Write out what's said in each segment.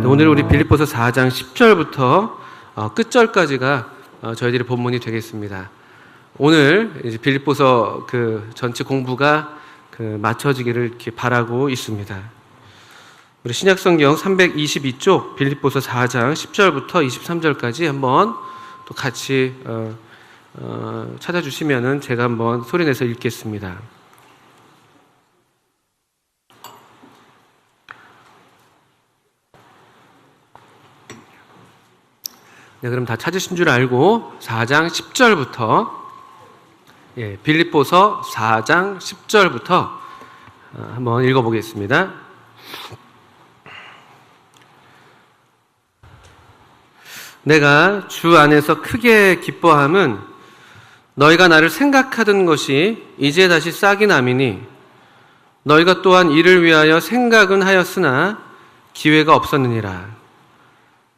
오늘 우리 빌립보서 4장 10절부터 끝절까지가 저희들의 본문이 되겠습니다. 오늘 이제 빌립보서 그 전체 공부가 마쳐지기를 이렇게 바라고 있습니다. 우리 신약성경 322쪽 빌립보서 4장 10절부터 23절까지 한번 또 같이 찾아주시면은 제가 한번 소리내서 읽겠습니다. 네, 그럼 다 찾으신 줄 알고 4장 10절부터 빌립보서 4장 10절부터 한번 읽어보겠습니다. 내가 주 안에서 크게 기뻐함은 너희가 나를 생각하던 것이 이제 다시 싹이 남이니 너희가 또한 이를 위하여 생각은 하였으나 기회가 없었느니라.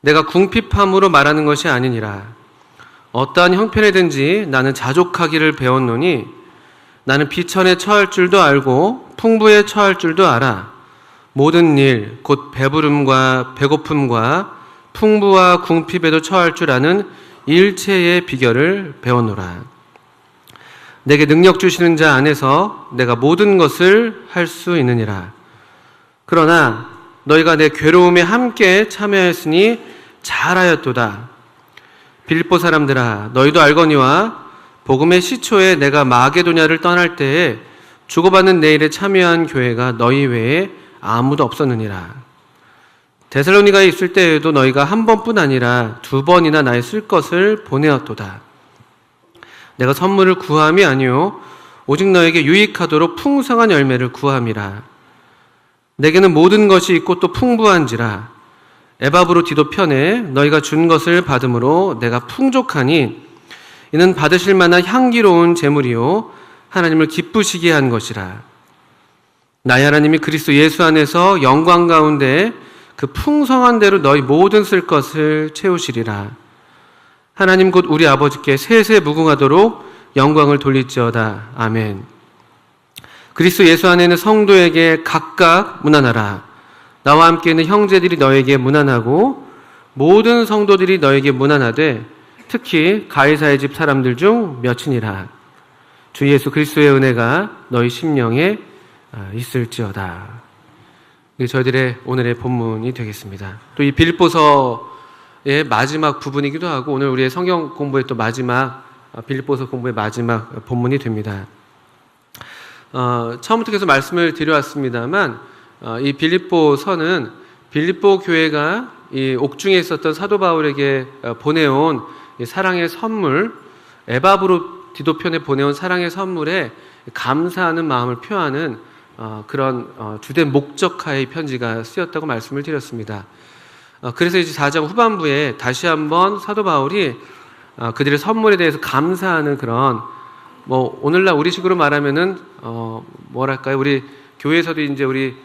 내가 궁핍함으로 말하는 것이 아니니라. 어떠한 형편이든지 나는 자족하기를 배웠노니 나는 비천에 처할 줄도 알고 풍부에 처할 줄도 알아. 모든 일 곧 배부름과 배고픔과 풍부와 궁핍에도 처할 줄 아는 일체의 비결을 배웠노라. 내게 능력 주시는 자 안에서 내가 모든 것을 할 수 있느니라. 그러나 너희가 내 괴로움에 함께 참여하였으니 잘하였도다. 빌립보 사람들아, 너희도 알거니와 복음의 시초에 내가 마게도냐를 떠날 때에 주고받는 내 일에 참여한 교회가 너희 외에 아무도 없었느니라. 데살로니가에 있을 때에도 너희가 한 번뿐 아니라 두 번이나 나의 쓸 것을 보내었도다. 내가 선물을 구함이 아니요 오직 너에게 유익하도록 풍성한 열매를 구함이라. 내게는 모든 것이 있고 또 풍부한지라. 에바브로 디도 편에 너희가 준 것을 받음으로 내가 풍족하니 이는 받으실 만한 향기로운 제물이요 하나님을 기쁘시게 한 것이라. 나의 하나님이 그리스도 예수 안에서 영광 가운데 그 풍성한 대로 너희 모든 쓸 것을 채우시리라. 하나님 곧 우리 아버지께 세세 무궁하도록 영광을 돌릴지어다. 아멘. 그리스도 예수 안에 있는 성도에게 각각 문안하라. 나와 함께 있는 형제들이 너에게 문안하고 모든 성도들이 너에게 문안하되 특히 가이사의 집 사람들 중 몇이니라. 주 예수 그리스도의 은혜가 너희 심령에 있을지어다. 이게 저희들의 오늘의 본문이 되겠습니다. 또 이 빌립보서의 마지막 부분이기도 하고 오늘 우리의 성경 공부의 또 마지막 빌립보서 공부의 마지막 본문이 됩니다. 처음부터 계속 말씀을 드려왔습니다만 이 빌립보서는 빌립보 교회가 이 옥중에 있었던 사도 바울에게 보내온 사랑의 선물, 에바브로 디도편에 보내온 사랑의 선물에 감사하는 마음을 표하는 그런 주된 목적하의 편지가 쓰였다고 말씀을 드렸습니다. 그래서 이제 4장 후반부에 다시 한번 사도 바울이 그들의 선물에 대해서 감사하는 그런 오늘날 우리식으로 말하면은 뭐랄까요? 우리 교회에서도 이제 우리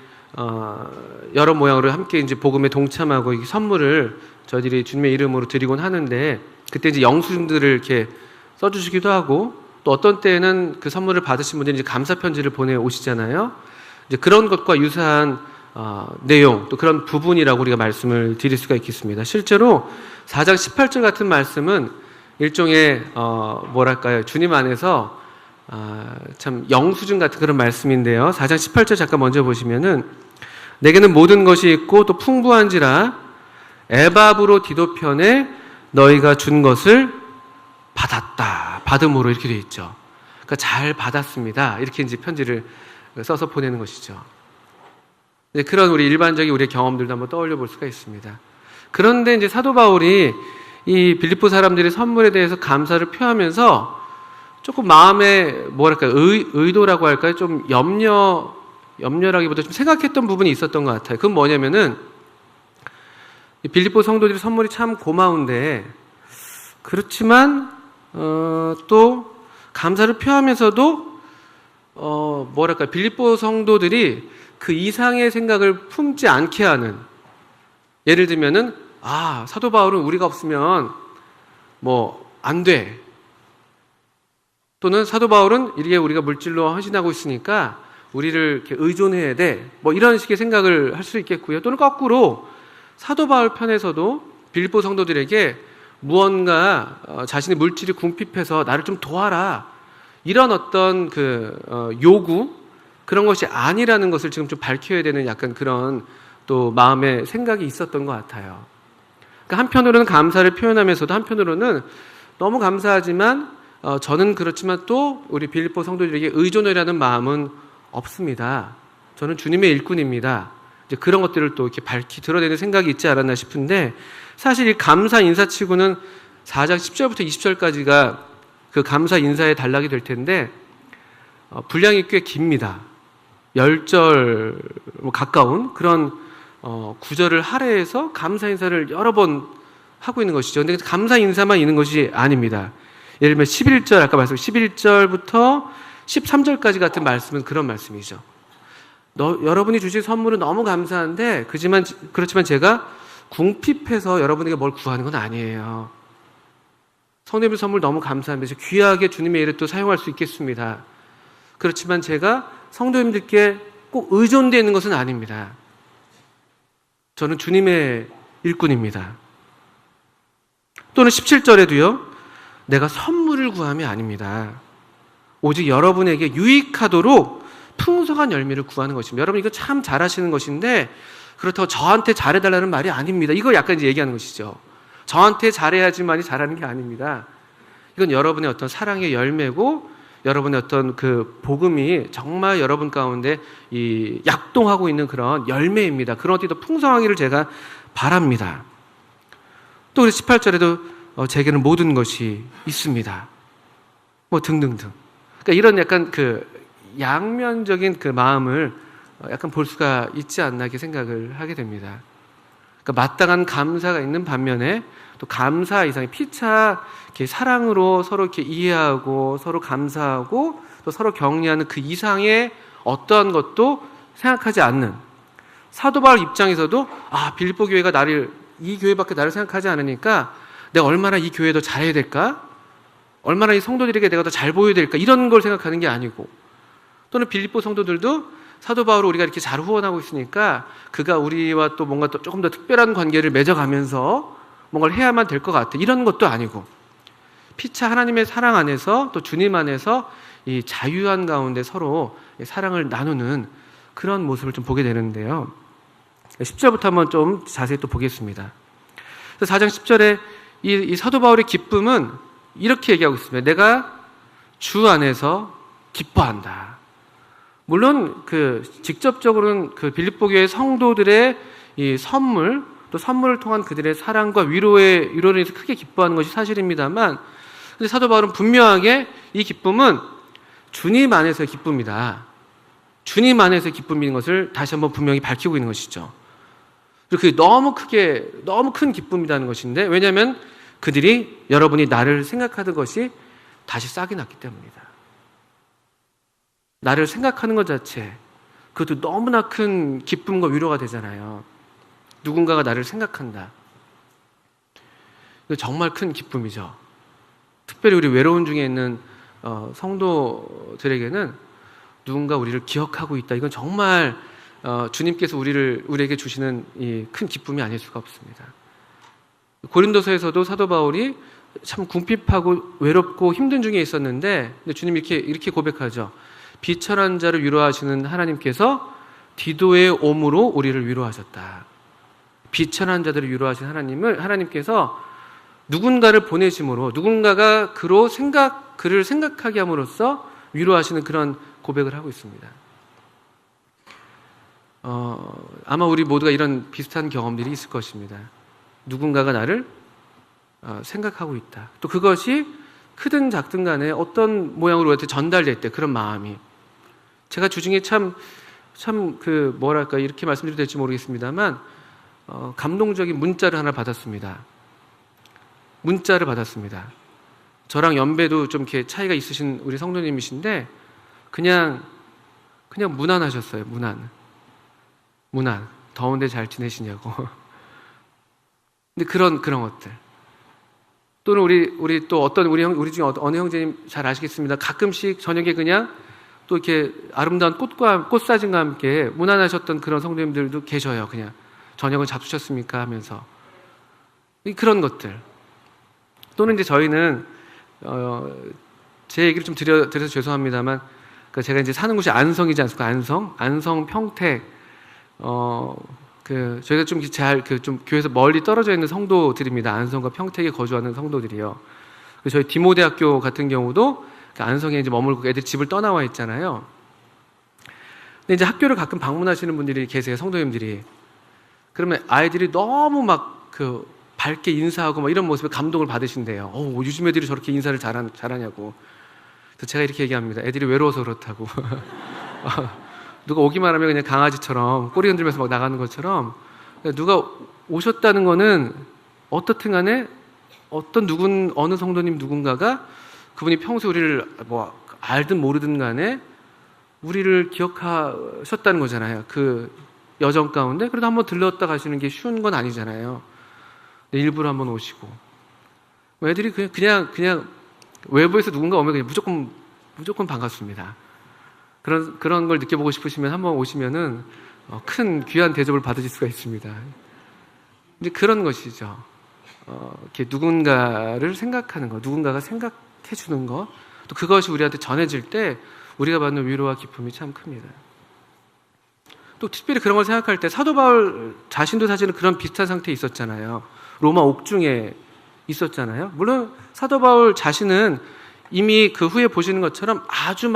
여러 모양으로 함께 이제 복음에 동참하고 이 선물을 저희들이 주님의 이름으로 드리곤 하는데 그때 이제 영수증들을 이렇게 써주시기도 하고 또 어떤 때에는 그 선물을 받으신 분들이 이제 감사 편지를 보내 오시잖아요. 이제 그런 것과 유사한 내용 또 그런 부분이라고 우리가 말씀을 드릴 수가 있겠습니다. 실제로 4장 18절 같은 말씀은 일종의 뭐랄까요? 주님 안에서 참 영수증 같은 그런 말씀인데요. 4장 18절 잠깐 먼저 보시면은 내게는 모든 것이 있고 또 풍부한지라 에바브로 디도편에 너희가 준 것을 받았다. 받음으로 이렇게 되어 있죠. 그러니까 잘 받았습니다. 이렇게 이제 편지를 써서 보내는 것이죠. 그런 우리 일반적인 우리의 경험들도 한번 떠올려 볼 수가 있습니다. 그런데 이제 사도 바울이 이 빌립보 사람들의 선물에 대해서 감사를 표하면서 조금 마음에 뭐랄까요? 의도라고 할까요? 좀 염려라기보다 좀 생각했던 부분이 있었던 것 같아요. 그건 뭐냐면은 빌립보 성도들의 선물이 참 고마운데 그렇지만 또 감사를 표하면서도 빌립보 성도들이 그 이상의 생각을 품지 않게 하는, 예를 들면은 사도 바울은 우리가 없으면 안 돼, 또는 사도 바울은 이렇게 우리가 물질로 헌신하고 있으니까 우리를 이렇게 의존해야 돼, 이런 식의 생각을 할 수 있겠고요. 또는 거꾸로 사도 바울 편에서도 빌립보 성도들에게 무언가 자신의 물질이 궁핍해서 나를 좀 도와라, 이런 어떤 요구, 그런 것이 아니라는 것을 지금 좀 밝혀야 되는 약간 그런 또 마음의 생각이 있었던 것 같아요. 그러니까 한편으로는 감사를 표현하면서도 한편으로는 너무 감사하지만 저는 그렇지만 또 우리 빌립보 성도들에게 의존하려는 마음은 없습니다. 저는 주님의 일꾼입니다. 이제 그런 것들을 또 이렇게 밝히 드러내는 생각이 있지 않았나 싶은데, 사실 이 감사 인사치고는 4장 10절부터 20절까지가 그 감사 인사의 단락이 될 텐데 분량이 꽤 깁니다. 10절 가까운 그런 구절을 할애해서 감사 인사를 여러 번 하고 있는 것이죠. 근데 감사 인사만 있는 것이 아닙니다. 예를 들면 11절, 아까 말씀 11절부터 13절까지 같은 말씀은 그런 말씀이죠. 여러분이 주신 선물은 너무 감사한데 그렇지만 제가 궁핍해서 여러분에게 뭘 구하는 건 아니에요. 성도님들 선물 너무 감사합니다. 귀하게 주님의 일에 또 사용할 수 있겠습니다. 그렇지만 제가 성도님들께 꼭 의존되어 있는 것은 아닙니다. 저는 주님의 일꾼입니다. 또는 17절에도요, 내가 선물을 구함이 아닙니다. 오직 여러분에게 유익하도록 풍성한 열매를 구하는 것입니다. 여러분 이거 참 잘하시는 것인데 그렇다고 저한테 잘해달라는 말이 아닙니다. 이거 약간 이제 얘기하는 것이죠. 저한테 잘해야지만이 잘하는 게 아닙니다. 이건 여러분의 어떤 사랑의 열매고 여러분의 어떤 그 복음이 정말 여러분 가운데 이 약동하고 있는 그런 열매입니다. 그런 어디 더 풍성하기를 제가 바랍니다. 또 우리 18절에도 제게는 모든 것이 있습니다. 등등등. 그러니까 이런 약간 그 양면적인 그 마음을 약간 볼 수가 있지 않나 이렇게 생각을 하게 됩니다. 그러니까 마땅한 감사가 있는 반면에 또 감사 이상의 피차 이렇게 사랑으로 서로 이렇게 이해하고 서로 감사하고 또 서로 격려하는 그 이상의 어떠한 것도 생각하지 않는, 사도 바울 입장에서도 빌립보 교회가 이 교회밖에 나를 생각하지 않으니까 내가 얼마나 이 교회에 더 잘해야 될까? 얼마나 이 성도들에게 내가 더 잘 보여야 될까? 이런 걸 생각하는 게 아니고, 또는 빌립보 성도들도 사도 바울을 우리가 이렇게 잘 후원하고 있으니까 그가 우리와 또 뭔가 또 조금 더 특별한 관계를 맺어가면서 뭔가를 해야만 될 것 같아, 이런 것도 아니고 피차 하나님의 사랑 안에서 또 주님 안에서 이 자유한 가운데 서로 사랑을 나누는 그런 모습을 좀 보게 되는데요. 10절부터 한번 좀 자세히 또 보겠습니다. 그래서 4장 10절에 이 사도 바울의 기쁨은 이렇게 얘기하고 있습니다. 내가 주 안에서 기뻐한다. 물론 직접적으로는 빌립보 교회 성도들의 이 선물, 또 선물을 통한 그들의 사랑과 위로를 인해서 크게 기뻐하는 것이 사실입니다만, 근데 사도 바울은 분명하게 이 기쁨은 주님 안에서의 기쁨이다, 주님 안에서의 기쁨인 것을 다시 한번 분명히 밝히고 있는 것이죠. 그리고 그게 너무 큰 기쁨이라는 것인데, 왜냐하면 그들이 여러분이 나를 생각하던 것이 다시 싹이 났기 때문이다. 나를 생각하는 것 자체, 그것도 너무나 큰 기쁨과 위로가 되잖아요. 누군가가 나를 생각한다. 이거 정말 큰 기쁨이죠. 특별히 우리 외로운 중에 있는 성도들에게는 누군가 우리를 기억하고 있다. 이건 정말 주님께서 우리에게 주시는 이 큰 기쁨이 아닐 수가 없습니다. 고린도서에서도 사도 바울이 참 궁핍하고 외롭고 힘든 중에 있었는데, 근데 주님이 이렇게 고백하죠. 비천한 자를 위로하시는 하나님께서 디도의 옴으로 우리를 위로하셨다. 비천한 자들을 위로하신 하나님께서 누군가를 보내심으로, 누군가가 그를 생각하게 함으로써 위로하시는 그런 고백을 하고 있습니다. 아마 우리 모두가 이런 비슷한 경험들이 있을 것입니다. 누군가가 나를 생각하고 있다. 또 그것이 크든 작든 간에 어떤 모양으로 우리한테 전달될 때 그런 마음이, 제가 주중에 이렇게 말씀드려도 될지 모르겠습니다만 감동적인 문자를 하나 받았습니다. 저랑 연배도 좀 이렇게 차이가 있으신 우리 성도님이신데, 그냥 무난하셨어요. 무난. 더운데 잘 지내시냐고. 근데 그런 것들. 또는 우리 또 어떤 우리 중에 어느 형제님 잘 아시겠습니다. 가끔씩 저녁에 그냥 또 이렇게 아름다운 꽃사진과 함께 무난하셨던 그런 성도님들도 계셔요. 그냥 저녁은 잡수셨습니까? 하면서. 그런 것들. 또는 이제 저희는, 제 얘기를 좀 드려서 죄송합니다만, 그러니까 제가 이제 사는 곳이 안성이지 않습니까? 안성, 평택, 저희가 좀 좀 교회에서 멀리 떨어져 있는 성도들입니다. 안성과 평택에 거주하는 성도들이요. 저희 디모대학교 같은 경우도 안성에 이제 머물고 애들 집을 떠나와 있잖아요. 근데 이제 학교를 가끔 방문하시는 분들이 계세요, 성도님들이. 그러면 아이들이 너무 밝게 인사하고 이런 모습에 감동을 받으신대요. 요즘 애들이 저렇게 인사를 잘하냐고. 그래서 제가 이렇게 얘기합니다. 애들이 외로워서 그렇다고. 누가 오기만 하면 그냥 강아지처럼 꼬리 흔들면서 막 나가는 것처럼, 누가 오셨다는 거는 어떻든 간에 어느 성도님 누군가가 그분이 평소에 우리를 알든 모르든 간에 우리를 기억하셨다는 거잖아요. 그 여정 가운데. 그래도 한번 들렀다 가시는 게 쉬운 건 아니잖아요. 일부러 한번 오시고. 애들이 그냥 외부에서 누군가 오면 그냥 무조건 반갑습니다. 그런 걸 느껴보고 싶으시면 한번 오시면은 큰 귀한 대접을 받으실 수가 있습니다. 이제 그런 것이죠. 이렇게 누군가를 생각하는 거, 누군가가 생각해 주는 거, 또 그것이 우리한테 전해질 때 우리가 받는 위로와 기쁨이 참 큽니다. 또 특별히 그런 걸 생각할 때 사도 바울 자신도 사실은 그런 비슷한 상태에 있었잖아요. 로마 옥중에 있었잖아요. 물론 사도 바울 자신은 이미 그 후에 보시는 것처럼 아주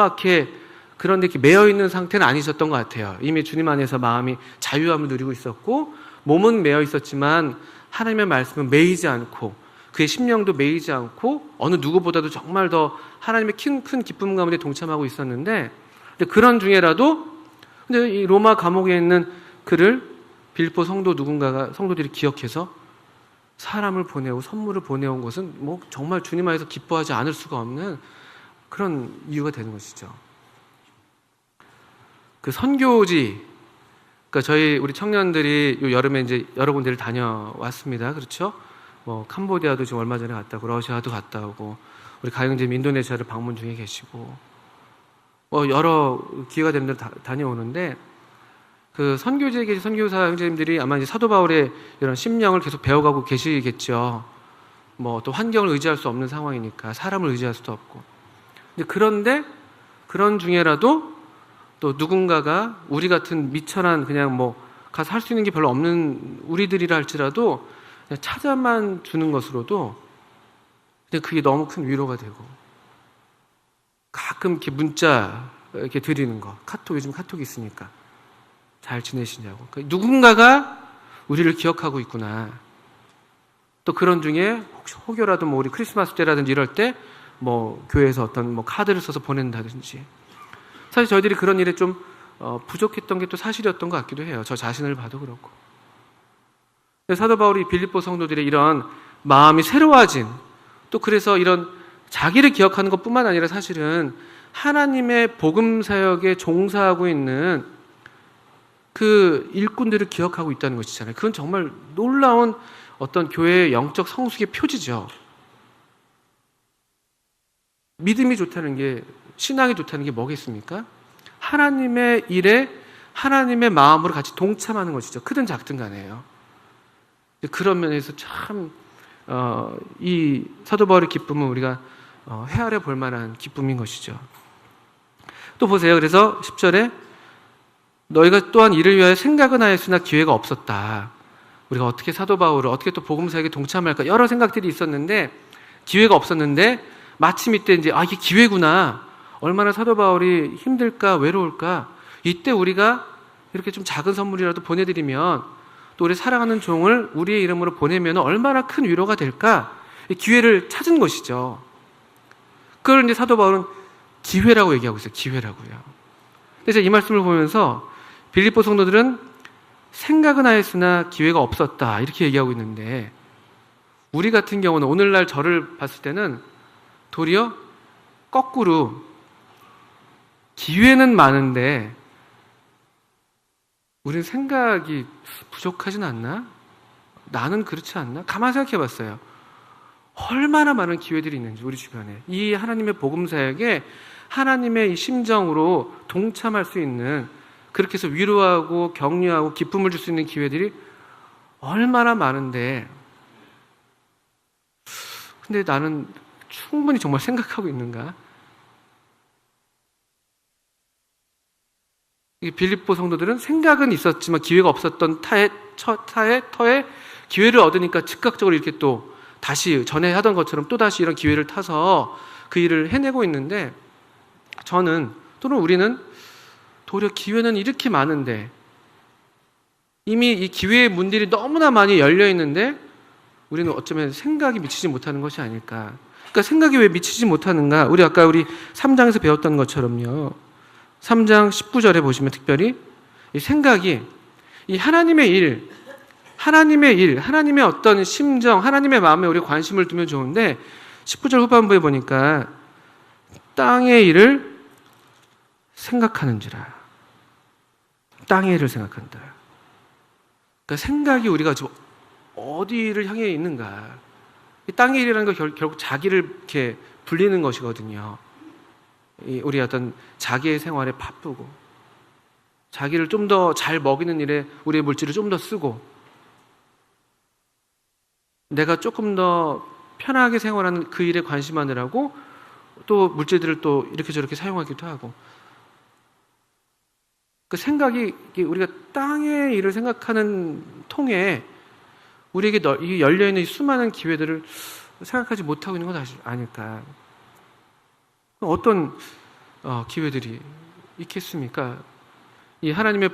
그런데 이렇게 매여 있는 상태는 아니셨던 것 같아요. 이미 주님 안에서 마음이 자유함을 누리고 있었고, 몸은 매여 있었지만 하나님의 말씀은 매이지 않고, 그의 심령도 매이지 않고, 어느 누구보다도 정말 더 하나님의 큰 기쁨 가운데 동참하고 있었는데, 근데 그런 중에라도 근데 이 로마 감옥에 있는 그를 빌립보 성도들이 기억해서 사람을 보내고 선물을 보내온 것은 정말 주님 안에서 기뻐하지 않을 수가 없는 그런 이유가 되는 것이죠. 그 선교지, 그러니까 우리 청년들이 요 여름에 이제 여러 군데를 다녀왔습니다. 그렇죠? 캄보디아도 지금 얼마 전에 갔다 오고, 러시아도 갔다 오고, 우리 가영재님 인도네시아를 방문 중에 계시고, 여러 기회가 되는 데를 다녀오는데, 그 선교지에 계신 선교사 형제님들이 아마 이제 사도 바울의 이런 심령을 계속 배워가고 계시겠죠. 또 환경을 의지할 수 없는 상황이니까, 사람을 의지할 수도 없고. 그런데 그런 중에라도 또 누군가가 우리 같은 미천한 그냥 가서 할 수 있는 게 별로 없는 우리들이라 할지라도 그냥 찾아만 주는 것으로도 그냥 그게 너무 큰 위로가 되고, 가끔 이렇게 문자 이렇게 드리는 거, 요즘 카톡이 있으니까 잘 지내시냐고. 그러니까 누군가가 우리를 기억하고 있구나. 또 그런 중에 혹여라도 우리 크리스마스 때라든지 이럴 때 교회에서 어떤 카드를 써서 보낸다든지. 사실 저희들이 그런 일에 좀 부족했던 게 또 사실이었던 것 같기도 해요. 저 자신을 봐도 그렇고. 사도 바울이 빌립보 성도들의 이런 마음이 새로워진, 또 그래서 이런 자기를 기억하는 것뿐만 아니라 사실은 하나님의 복음 사역에 종사하고 있는 그 일꾼들을 기억하고 있다는 것이잖아요. 그건 정말 놀라운 어떤 교회의 영적 성숙의 표지죠. 믿음이 좋다는 게, 신앙이 좋다는 게 뭐겠습니까? 하나님의 일에 하나님의 마음으로 같이 동참하는 것이죠. 크든 작든 간에요. 그런 면에서 참 이 사도 바울의 기쁨은 우리가 헤아려 볼 만한 기쁨인 것이죠. 또 보세요. 그래서 10절에 너희가 또한 이를 위하여 생각은 하였으나 기회가 없었다. 우리가 어떻게 사도 바울을, 어떻게 또 복음 사역에 동참할까, 여러 생각들이 있었는데 기회가 없었는데, 마침 이때 이제 이게 기회구나, 얼마나 사도 바울이 힘들까, 외로울까, 이때 우리가 이렇게 좀 작은 선물이라도 보내드리면, 또 우리 사랑하는 종을 우리의 이름으로 보내면 얼마나 큰 위로가 될까, 이 기회를 찾은 것이죠. 그걸 이제 사도 바울은 기회라고 얘기하고 있어요. 기회라고요. 그래서 이 말씀을 보면서 빌립보 성도들은 생각은 하였으나 기회가 없었다, 이렇게 얘기하고 있는데, 우리 같은 경우는 오늘날 저를 봤을 때는 도리어 거꾸로 기회는 많은데 우리는 생각이 부족하진 않나? 나는 그렇지 않나? 가만히 생각해 봤어요. 얼마나 많은 기회들이 있는지 우리 주변에. 이 하나님의 복음 사역에 하나님의 이 심정으로 동참할 수 있는, 그렇게 해서 위로하고 격려하고 기쁨을 줄 수 있는 기회들이 얼마나 많은데, 근데 나는 충분히 정말 생각하고 있는가? 이 빌립보 성도들은 생각은 있었지만 기회가 없었던 터에 기회를 얻으니까 즉각적으로 이렇게 또 다시 전에 하던 것처럼 또 다시 이런 기회를 타서 그 일을 해내고 있는데, 저는 또는 우리는 도리어 기회는 이렇게 많은데 이미 이 기회의 문들이 너무나 많이 열려 있는데 우리는 어쩌면 생각이 미치지 못하는 것이 아닐까. 그러니까 생각이 왜 미치지 못하는가? 우리 아까 우리 3장에서 배웠던 것처럼요. 3장 19절에 보시면 특별히 이 생각이 이 하나님의 일, 하나님의 어떤 심정, 하나님의 마음에 우리 관심을 두면 좋은데 19절 후반부에 보니까 땅의 일을 생각하는지라. 땅의 일을 생각한다. 그러니까 생각이 우리가 지금 어디를 향해 있는가. 이 땅의 일이라는 건 결국 자기를 이렇게 불리는 것이거든요. 우리 어떤 자기의 생활에 바쁘고 자기를 좀 더 잘 먹이는 일에 우리의 물질을 좀 더 쓰고 내가 조금 더 편하게 생활하는 그 일에 관심하느라고 또 물질들을 또 이렇게 저렇게 사용하기도 하고, 그 생각이 우리가 땅의 일을 생각하는 통에 우리에게 열려있는 수많은 기회들을 생각하지 못하고 있는 것 아닐까. 어떤 기회들이 있겠습니까? 이 하나님의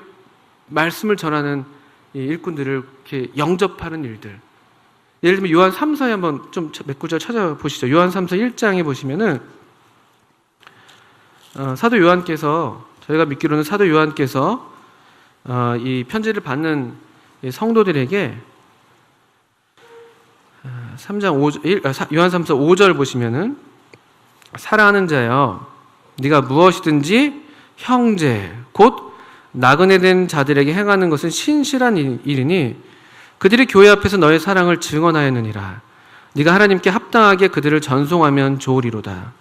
말씀을 전하는 이 일꾼들을 이렇게 영접하는 일들. 예를 들면 요한 3서에 한번 좀 몇 구절 찾아보시죠. 요한 3서 1장에 보시면은 사도 요한께서, 저희가 믿기로는 사도 요한께서 이 편지를 받는 성도들에게 3장 요한 3서 5절 보시면은 사랑하는 자여, 네가 무엇이든지 형제 곧 나그네 된 자들에게 행하는 것은 신실한 일이니 그들이 교회 앞에서 너의 사랑을 증언하였느니라. 네가 하나님께 합당하게 그들을 전송하면 좋으리로다.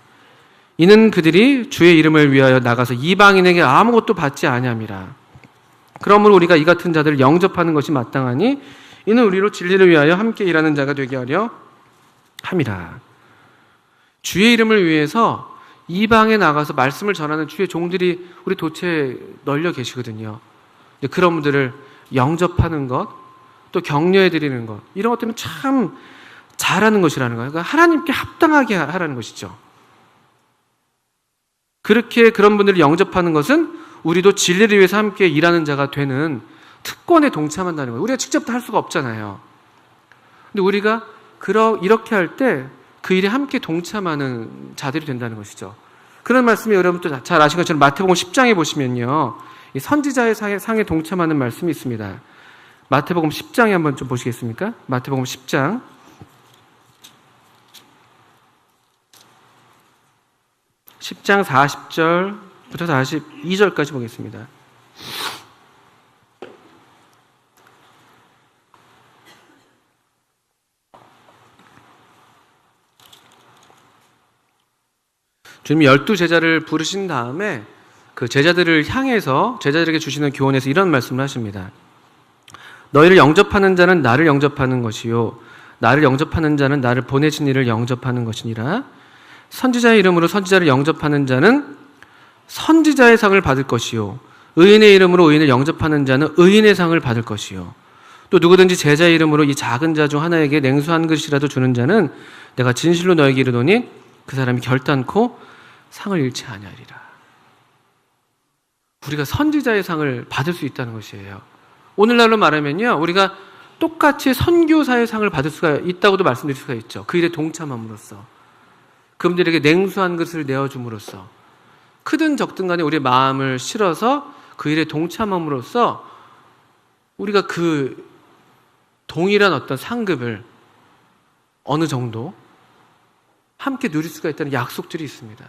이는 그들이 주의 이름을 위하여 나가서 이방인에게 아무것도 받지 아니함이라. 그러므로 우리가 이 같은 자들을 영접하는 것이 마땅하니 이는 우리로 진리를 위하여 함께 일하는 자가 되게 하려 함이라. 주의 이름을 위해서 이방에 나가서 말씀을 전하는 주의 종들이 우리 도처에 널려 계시거든요. 그런 분들을 영접하는 것, 또 격려해 드리는 것, 이런 것 때문에 참 잘하는 것이라는 거예요. 그러니까 하나님께 합당하게 하라는 것이죠. 그렇게 그런 분들을 영접하는 것은 우리도 진리를 위해서 함께 일하는 자가 되는 특권에 동참한다는 거예요. 우리가 직접 다 할 수가 없잖아요. 근데 우리가 이렇게 할 때 그 일에 함께 동참하는 자들이 된다는 것이죠. 그런 말씀이 여러분도 잘 아시는 것처럼 마태복음 10장에 보시면요, 이 선지자의 상에 동참하는 말씀이 있습니다. 마태복음 10장에 한번 좀 보시겠습니까? 마태복음 10장 10장 40절부터 42절까지 보겠습니다. 주님이 12제자를 부르신 다음에 그 제자들을 향해서 제자들에게 주시는 교훈에서 이런 말씀을 하십니다. 너희를 영접하는 자는 나를 영접하는 것이요 나를 영접하는 자는 나를 보내신 이를 영접하는 것이니라. 선지자의 이름으로 선지자를 영접하는 자는 선지자의 상을 받을 것이요 의인의 이름으로 의인을 영접하는 자는 의인의 상을 받을 것이요 또 누구든지 제자의 이름으로 이 작은 자 중 하나에게 냉수 한 그릇이라도 주는 자는 내가 진실로 너에게 이르노니 그 사람이 결단코 상을 잃지 아니하리라. 우리가 선지자의 상을 받을 수 있다는 것이에요. 오늘날로 말하면요, 우리가 똑같이 선교사의 상을 받을 수가 있다고도 말씀드릴 수가 있죠. 그 일에 동참함으로써, 그분들에게 냉수한 것을 내어줌으로써, 크든 적든 간에 우리의 마음을 실어서 그 일에 동참함으로써 우리가 그 동일한 어떤 상급을 어느 정도 함께 누릴 수가 있다는 약속들이 있습니다.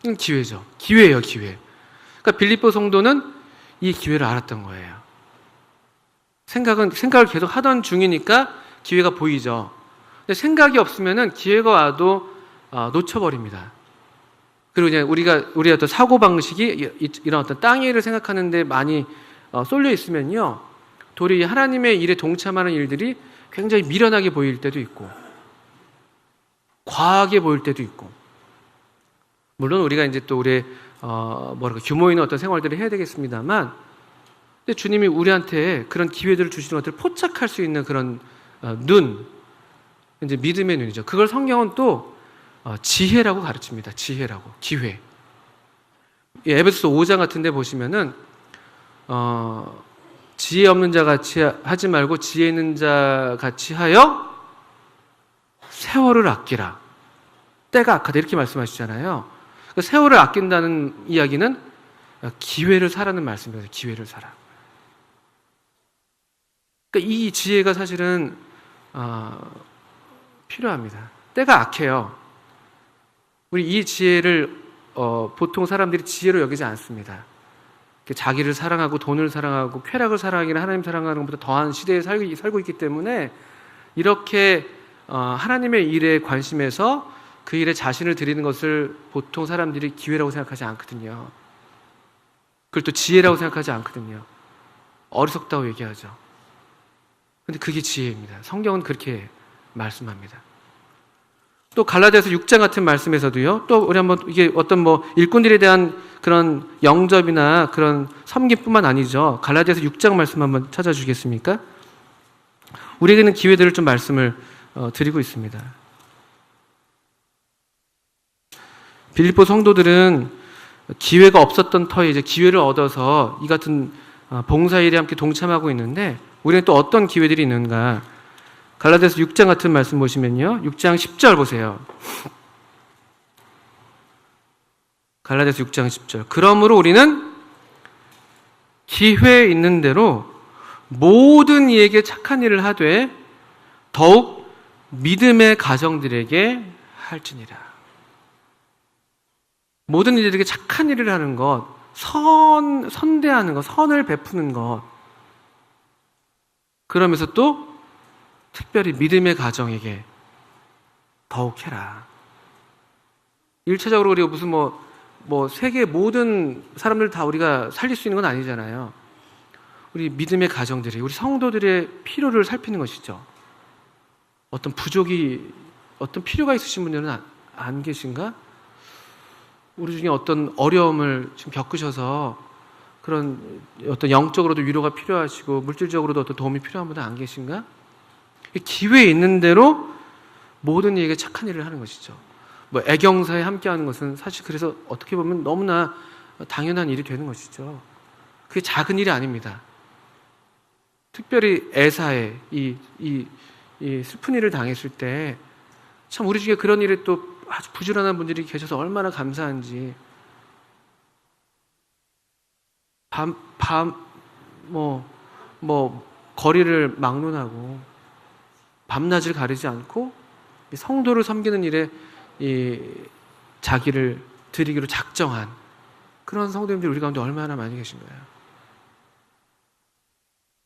이건 기회죠. 기회예요, 기회. 그러니까 빌립보 성도는 이 기회를 알았던 거예요. 생각을 계속 하던 중이니까 기회가 보이죠. 근데 생각이 없으면은 기회가 와도 놓쳐버립니다. 그리고 이제 우리의 어떤 사고 방식이 이런 어떤 땅의 일을 생각하는데 많이 쏠려 있으면요, 도리 하나님의 일에 동참하는 일들이 굉장히 미련하게 보일 때도 있고, 과하게 보일 때도 있고. 물론 우리가 이제 또 우리의 규모 있는 어떤 생활들을 해야 되겠습니다만, 근데 주님이 우리한테 그런 기회들을 주시는 것들을 포착할 수 있는 그런 눈, 이제 믿음의 눈이죠. 그걸 성경은 또 지혜라고 가르칩니다. 지혜라고, 기회. 에베소서 5장 같은 데 보시면은 지혜 없는 자 같이 하지 말고 지혜 있는 자 같이 하여 세월을 아끼라. 때가 악하다 이렇게 말씀하시잖아요. 세월을 아낀다는 이야기는 기회를 사라는 말씀입니다. 기회를 사라. 그러니까 이 지혜가 사실은 필요합니다. 때가 악해요. 우리 이 지혜를 보통 사람들이 지혜로 여기지 않습니다. 자기를 사랑하고 돈을 사랑하고 쾌락을 사랑하기는 하나님 사랑하는 것보다 더한 시대에 살고 있기 때문에 이렇게 하나님의 일에 관심해서 그 일에 자신을 드리는 것을 보통 사람들이 기회라고 생각하지 않거든요. 그걸 또 지혜라고 생각하지 않거든요. 어리석다고 얘기하죠. 근데 그게 지혜입니다. 성경은 그렇게 말씀합니다. 또 갈라디아서 6장 같은 말씀에서도요, 또 우리 한번 이게 어떤 일꾼들에 대한 그런 영접이나 그런 섬김뿐만 아니죠. 갈라디아서 6장 말씀 한번 찾아주겠습니까? 우리에게는 기회들을 좀 말씀을 드리고 있습니다. 빌립보 성도들은 기회가 없었던 터에 이제 기회를 얻어서 이 같은 봉사일에 함께 동참하고 있는데, 우리는 또 어떤 기회들이 있는가? 갈라디아서 6장 같은 말씀 보시면요, 6장 10절 보세요. 갈라디아서 6장 10절. 그러므로 우리는 기회 있는 대로 모든 이에게 착한 일을 하되 더욱 믿음의 가정들에게 할지니라. 모든 이들에게 착한 일을 하는 것, 선대하는 것, 선을 베푸는 것, 그러면서 또 특별히 믿음의 가정에게 더욱 해라. 1차적으로 우리가 무슨 세계 모든 사람들 다 우리가 살릴 수 있는 건 아니잖아요. 우리 믿음의 가정들이, 우리 성도들의 필요를 살피는 것이죠. 어떤 필요가 있으신 분들은 안 계신가? 우리 중에 어떤 어려움을 지금 겪으셔서 그런 어떤 영적으로도 위로가 필요하시고 물질적으로도 어떤 도움이 필요한 분은 안 계신가? 기회 있는 대로 모든 이에게 착한 일을 하는 것이죠. 애경사에 함께하는 것은 사실 그래서 어떻게 보면 너무나 당연한 일이 되는 것이죠. 그게 작은 일이 아닙니다. 특별히 애사에 이 슬픈 일을 당했을 때 참 우리 중에 그런 일에 또 아주 부지런한 분들이 계셔서 얼마나 감사한지. 거리를 막론하고 밤낮을 가리지 않고 성도를 섬기는 일에 자기를 드리기로 작정한 그런 성도님들이 우리 가운데 얼마나 많이 계신 거예요.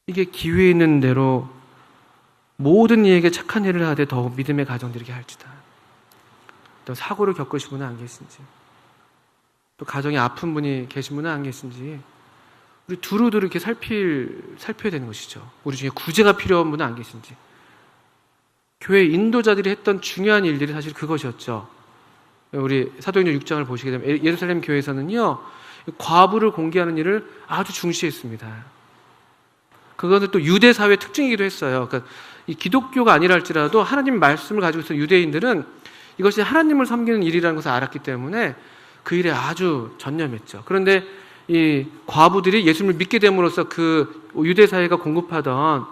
이게 기회 있는 대로 모든 이에게 착한 일을 하되 더욱 믿음의 가정들에게 할지다. 또 사고를 겪으신 분은 안 계신지, 또 가정에 아픈 분이 계신 분은 안 계신지, 우리 두루두루 이렇게 살펴야 되는 것이죠. 우리 중에 구제가 필요한 분은 안 계신지. 교회 인도자들이 했던 중요한 일들이 사실 그것이었죠. 우리 사도행전 6장을 보시게 되면 예루살렘 교회에서는요, 과부를 공개하는 일을 아주 중시했습니다. 그것은 또 유대 사회의 특징이기도 했어요. 그러니까 이 기독교가 아니라 할지라도 하나님 말씀을 가지고 있던 유대인들은 이것이 하나님을 섬기는 일이라는 것을 알았기 때문에 그 일에 아주 전념했죠. 그런데 이 과부들이 예수님을 믿게 됨으로써 그 유대 사회가 공급하던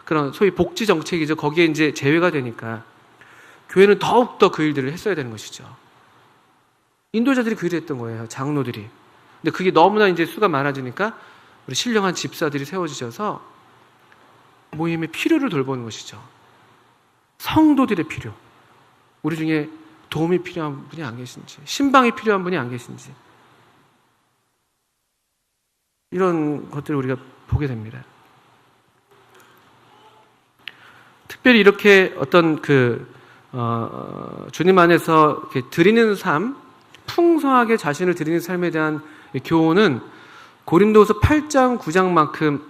그런 소위 복지 정책이죠. 거기에 이제 제외가 되니까 교회는 더욱더 그 일들을 했어야 되는 것이죠. 인도자들이 그 일을 했던 거예요. 장로들이. 근데 그게 너무나 이제 수가 많아지니까 우리 신령한 집사들이 세워지셔서 모임의 필요를 돌보는 것이죠. 성도들의 필요. 우리 중에 도움이 필요한 분이 안 계신지, 신방이 필요한 분이 안 계신지. 이런 것들을 우리가 보게 됩니다. 특별히 이렇게 어떤 주님 안에서 이렇게 드리는 삶, 풍성하게 자신을 드리는 삶에 대한 교훈은 고린도서 8장, 9장만큼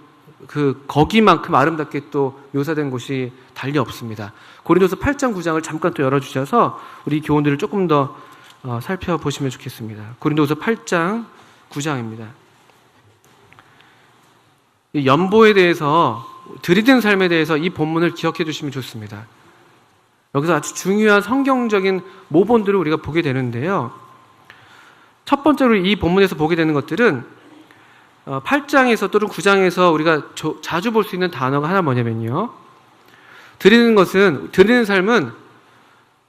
거기만큼 아름답게 또 묘사된 곳이 달리 없습니다. 고린도서 8장, 9장을 잠깐 또 열어주셔서 우리 교훈들을 조금 더 살펴보시면 좋겠습니다. 고린도서 8장, 9장입니다. 이 연보에 대해서, 드리는 삶에 대해서 이 본문을 기억해 두시면 좋습니다. 여기서 아주 중요한 성경적인 모본들을 우리가 보게 되는데요. 첫 번째로 이 본문에서 보게 되는 것들은 8장에서 또는 9장에서 우리가 자주 볼 수 있는 단어가 하나 뭐냐면요. 드리는 삶은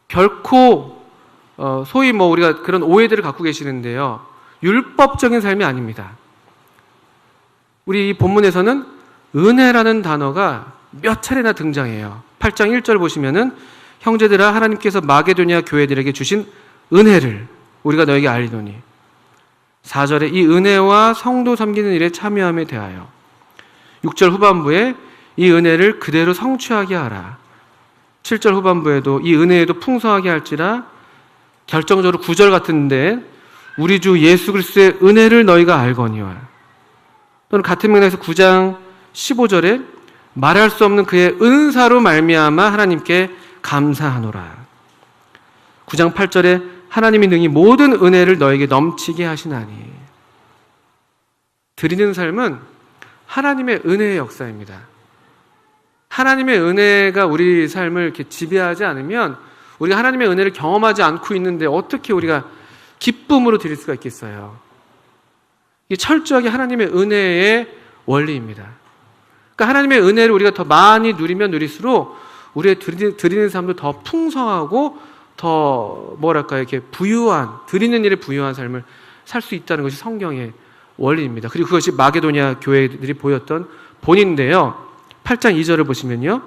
결코 소위 우리가 그런 오해들을 갖고 계시는데요. 율법적인 삶이 아닙니다. 우리 이 본문에서는 은혜라는 단어가 몇 차례나 등장해요. 8장 1절 보시면은 형제들아 하나님께서 마게도냐 교회들에게 주신 은혜를 우리가 너에게 알리노니 4절에 이 은혜와 성도 섬기는 일에 참여함에 대하여 6절 후반부에 이 은혜를 그대로 성취하게 하라 7절 후반부에도 이 은혜에도 풍성하게 할지라 결정적으로 9절 같은데 우리 주 예수 그리스도의 은혜를 너희가 알거니와 또는 같은 맥락에서 9장 15절에 말할 수 없는 그의 은사로 말미암아 하나님께 감사하노라 9장 8절에 하나님이 능히 모든 은혜를 너에게 넘치게 하시나니 드리는 삶은 하나님의 은혜의 역사입니다. 하나님의 은혜가 우리 삶을 이렇게 지배하지 않으면 우리가 하나님의 은혜를 경험하지 않고 있는데 어떻게 우리가 기쁨으로 드릴 수가 있겠어요? 이게 철저하게 하나님의 은혜의 원리입니다. 그러니까 하나님의 은혜를 우리가 더 많이 누리면 누릴수록 우리의 드리는 삶도 더 풍성하고 더 이렇게 부유한, 드리는 일에 부유한 삶을 살 수 있다는 것이 성경의 원리입니다. 그리고 그것이 마게도냐 교회들이 보였던 본인인데요. 8장 2절을 보시면요.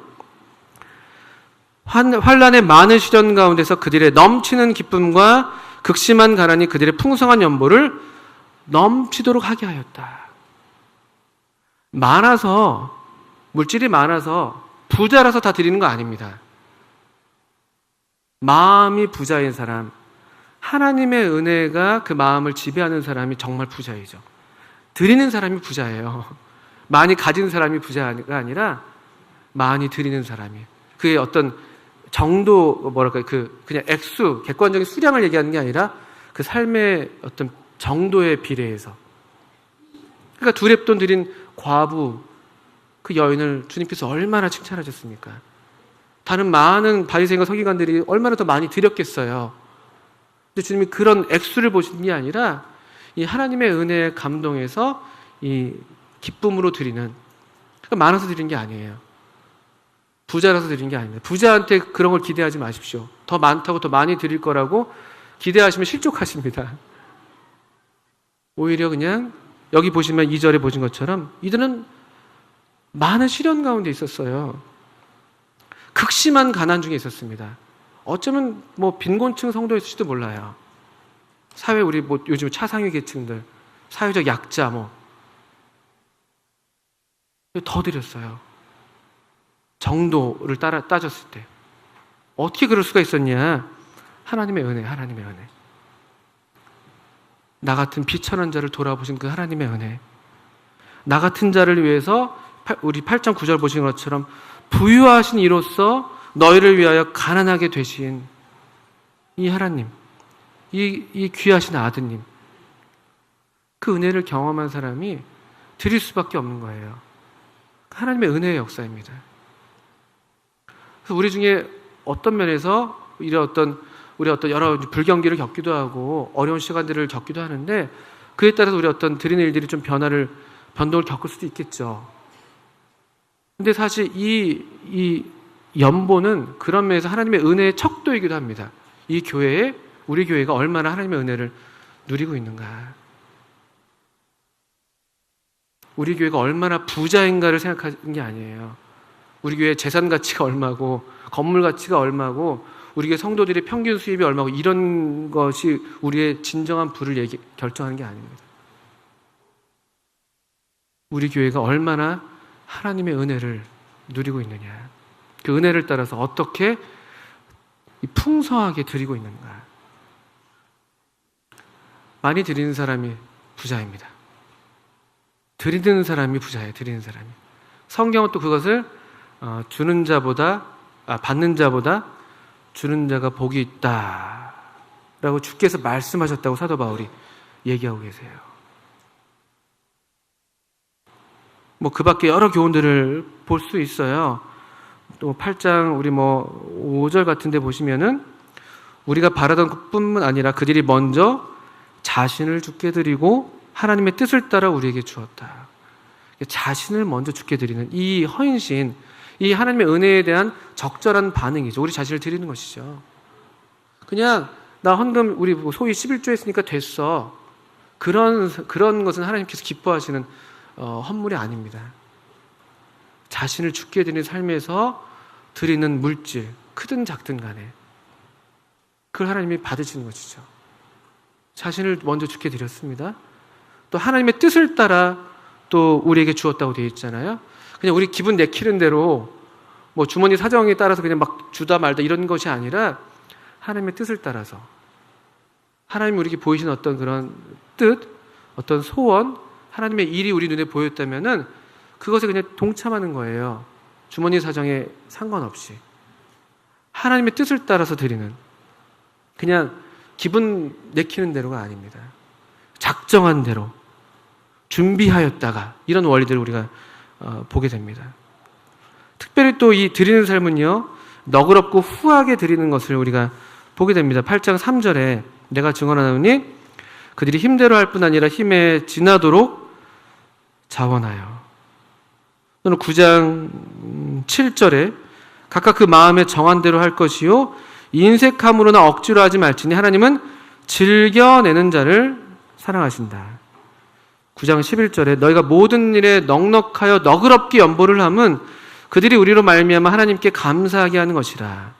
환난의 많은 시련 가운데서 그들의 넘치는 기쁨과 극심한 가난이 그들의 풍성한 연보를 넘치도록 하게 하였다. 물질이 많아서 부자라서 다 드리는 거 아닙니다. 마음이 부자인 사람, 하나님의 은혜가 그 마음을 지배하는 사람이 정말 부자이죠. 드리는 사람이 부자예요. 많이 가진 사람이 부자가 아니라 많이 드리는 사람이. 그의 어떤 정도, 그냥 액수, 객관적인 수량을 얘기하는 게 아니라 그 삶의 어떤 정도에 비례해서. 그러니까 2렙돈 드린 과부, 그 여인을 주님께서 얼마나 칭찬하셨습니까? 다른 많은 바리새인과 서기관들이 얼마나 더 많이 드렸겠어요. 근데 주님이 그런 액수를 보시는 게 아니라 이 하나님의 은혜에 감동해서 이 기쁨으로 드리는, 그러니까 많아서 드리는 게 아니에요. 부자라서 드리는 게 아닙니다. 부자한테 그런 걸 기대하지 마십시오. 더 많다고 더 많이 드릴 거라고 기대하시면 실족하십니다. 오히려 그냥 여기 보시면 2절에 보신 것처럼 이들은 많은 시련 가운데 있었어요. 극심한 가난 중에 있었습니다. 어쩌면 빈곤층 성도였을지도 몰라요. 사회 우리 요즘 차상위 계층들, 사회적 약자 더 드렸어요. 정도를 따졌을 때 어떻게 그럴 수가 있었냐? 하나님의 은혜, 하나님의 은혜. 나 같은 비천한 자를 돌아보신 그 하나님의 은혜. 나 같은 자를 위해서 우리 8장 9절 보신 것처럼 부유하신 이로써 너희를 위하여 가난하게 되신 이 하나님, 이 귀하신 아드님, 그 은혜를 경험한 사람이 드릴 수밖에 없는 거예요. 하나님의 은혜의 역사입니다. 그래서 우리 중에 어떤 면에서 우리 어떤 여러 불경기를 겪기도 하고 어려운 시간들을 겪기도 하는데 그에 따라서 우리 어떤 드리는 일들이 좀 변동을 겪을 수도 있겠죠. 근데 사실 이 연보는 그런 면에서 하나님의 은혜의 척도이기도 합니다. 우리 교회가 얼마나 하나님의 은혜를 누리고 있는가. 우리 교회가 얼마나 부자인가를 생각하는 게 아니에요. 우리 교회 재산 가치가 얼마고 건물 가치가 얼마고 우리 교회 성도들의 평균 수입이 얼마고 이런 것이 우리의 진정한 부를 결정하는 게 아닙니다. 우리 교회가 얼마나 하나님의 은혜를 누리고 있느냐, 그 은혜를 따라서 어떻게 풍성하게 드리고 있는가. 많이 드리는 사람이 부자입니다. 드리는 사람이 부자예요. 드리는 사람이. 성경은 또 그것을 받는 자보다 주는 자가 복이 있다 라고 주께서 말씀하셨다고 사도 바울이 얘기하고 계세요. 그 밖에 여러 교훈들을 볼 수 있어요. 또 8장 우리 5절 같은 데 보시면은 우리가 바라던 것뿐만 아니라 그들이 먼저 자신을 주께 드리고 하나님의 뜻을 따라 우리에게 주었다. 자신을 먼저 주께 드리는 이 헌신, 이 하나님의 은혜에 대한 적절한 반응이죠. 우리 자신을 드리는 것이죠. 그냥 나 헌금 우리 소위 11조 했으니까 됐어. 그런 것은 하나님께서 기뻐하시는 헌물이 아닙니다. 자신을 주께 드리는 삶에서 드리는 물질, 크든 작든 간에 그걸 하나님이 받으시는 것이죠. 자신을 먼저 주께 드렸습니다. 또 하나님의 뜻을 따라 또 우리에게 주었다고 되어 있잖아요. 그냥 우리 기분 내키는 대로 주머니 사정에 따라서 그냥 막 주다 말다 이런 것이 아니라 하나님의 뜻을 따라서 하나님이 우리에게 보이시는 어떤 그런 뜻, 어떤 소원, 하나님의 일이 우리 눈에 보였다면은 그것에 그냥 동참하는 거예요. 주머니 사정에 상관없이 하나님의 뜻을 따라서 드리는, 그냥 기분 내키는 대로가 아닙니다. 작정한 대로 준비하였다가, 이런 원리들을 우리가 보게 됩니다. 특별히 또 이 드리는 삶은요, 너그럽고 후하게 드리는 것을 우리가 보게 됩니다. 8장 3절에 내가 증언하노니 그들이 힘대로 할 뿐 아니라 힘에 지나도록 자원하여. 또는 9장 7절에 각각 그 마음에 정한 대로 할 것이요 인색함으로나 억지로 하지 말지니 하나님은 즐겨내는 자를 사랑하신다. 9장 11절에 너희가 모든 일에 넉넉하여 너그럽게 연보를 함은 그들이 우리로 말미암아 하나님께 감사하게 하는 것이라.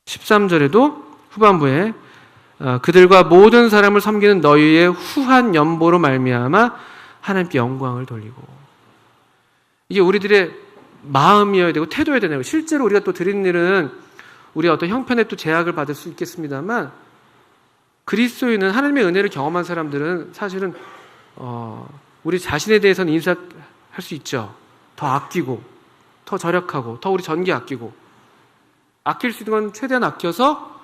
13절에도 후반부에 그들과 모든 사람을 섬기는 너희의 후한 연보로 말미암아 하나님께 영광을 돌리고. 이게 우리들의 마음이어야 되고 태도여야 되는 거예요. 실제로 우리가 또 드리는 일은 우리가 어떤 형편에 또 제약을 받을 수 있겠습니다만, 그리스도인은 하나님의 은혜를 경험한 사람들은 사실은 우리 자신에 대해서는 인사할 수 있죠. 더 아끼고 더 절약하고 더 우리 전기 아끼고, 아낄 수 있는 건 최대한 아껴서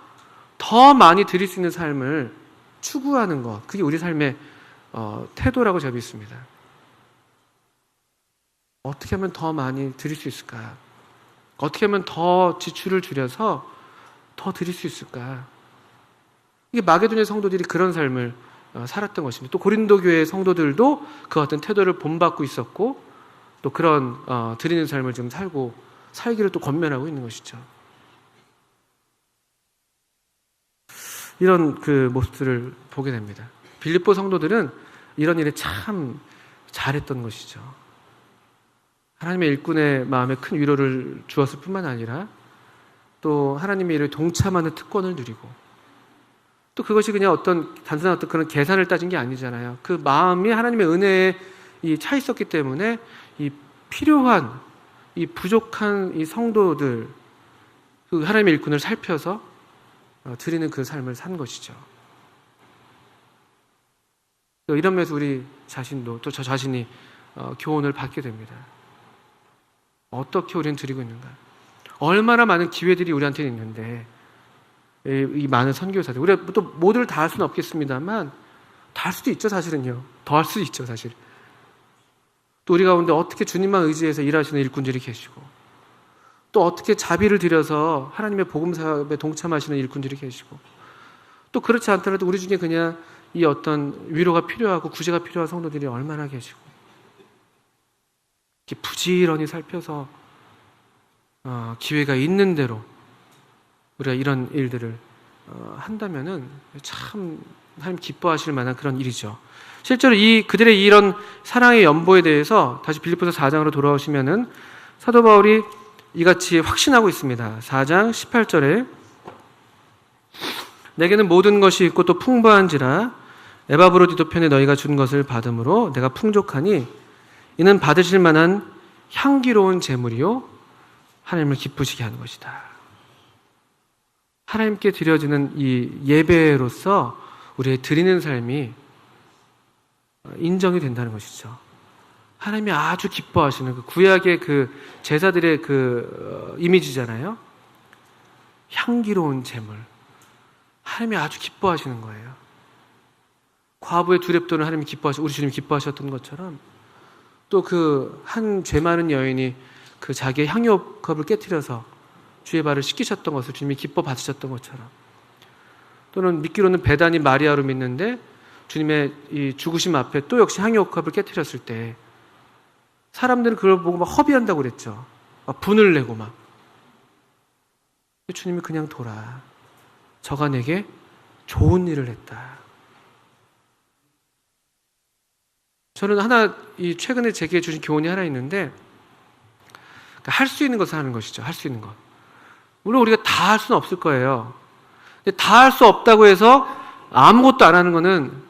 더 많이 드릴 수 있는 삶을 추구하는 것, 그게 우리 삶의 태도라고 제가 믿습니다. 어떻게 하면 더 많이 드릴 수 있을까? 어떻게 하면 더 지출을 줄여서 더 드릴 수 있을까? 이게 마게도냐 성도들이 그런 삶을 살았던 것입니다. 또 고린도 교회 성도들도 그 어떤 태도를 본받고 있었고, 또 그런 드리는 삶을 좀 살기를 또 권면하고 있는 것이죠. 이런 그 모습들을 보게 됩니다. 빌립보 성도들은 이런 일에 참 잘했던 것이죠. 하나님의 일꾼의 마음에 큰 위로를 주었을 뿐만 아니라 또 하나님의 일에 동참하는 특권을 누리고, 또 그것이 그냥 단순한 어떤 그런 계산을 따진 게 아니잖아요. 그 마음이 하나님의 은혜에 차 있었기 때문에 이 필요한, 이 부족한 이 성도들, 그 하나님의 일꾼을 살펴서 드리는 그 삶을 산 것이죠. 이런 면에서 우리 자신도, 또 저 자신이 교훈을 받게 됩니다. 어떻게 우리는 드리고 있는가? 얼마나 많은 기회들이 우리한테 있는데, 이 많은 선교사들, 우리가 또 모두를 다 할 수는 없겠습니다만 다 할 수도 있죠. 사실은요, 더 할 수도 있죠. 사실 또 우리 가운데 어떻게 주님만 의지해서 일하시는 일꾼들이 계시고, 또 어떻게 자비를 들여서 하나님의 복음 사업에 동참하시는 일꾼들이 계시고, 또 그렇지 않더라도 우리 중에 그냥 이 어떤 위로가 필요하고 구제가 필요한 성도들이 얼마나 계시고, 이렇게 부지런히 살펴서 기회가 있는 대로 우리가 이런 일들을 한다면은 참 하나님 기뻐하실 만한 그런 일이죠. 실제로 그들의 이런 사랑의 연보에 대해서 다시 빌립보서 4장으로 돌아오시면은 사도 바울이 이같이 확신하고 있습니다. 4장 18절에 내게는 모든 것이 있고 또 풍부한지라 에바브로디도 편에 너희가 준 것을 받음으로 내가 풍족하니 이는 받으실 만한 향기로운 제물이요 하나님을 기쁘시게 하는 것이다. 하나님께 드려지는 이 예배로서 우리의 드리는 삶이 인정이 된다는 것이죠. 하나님이 아주 기뻐하시는 그 구약의 그 제사들의 그 이미지잖아요. 향기로운 제물. 하나님이 아주 기뻐하시는 거예요. 과부의 두렙돈을 하나님이 우리 주님이 기뻐하셨던 것처럼 또 그 한 죄 많은 여인이 그 자기의 향유컵을 깨트려서 주의 발을 씻기셨던 것을 주님이 기뻐 받으셨던 것처럼, 또는 믿기로는 베다니 마리아로 믿는데 주님의 이 죽으심 앞에 또 역시 향유컵을 깨트렸을 때 사람들은 그걸 보고 막 허비한다고 그랬죠. 막 분을 내고 막. 주님이 그냥 돌아. 저가 내게 좋은 일을 했다. 저는 이 최근에 제게 주신 교훈이 하나 있는데, 할 수 있는 것을 하는 것이죠. 할 수 있는 것. 물론 우리가 다 할 수는 없을 거예요. 근데 다 할 수 없다고 해서 아무것도 안 하는 거는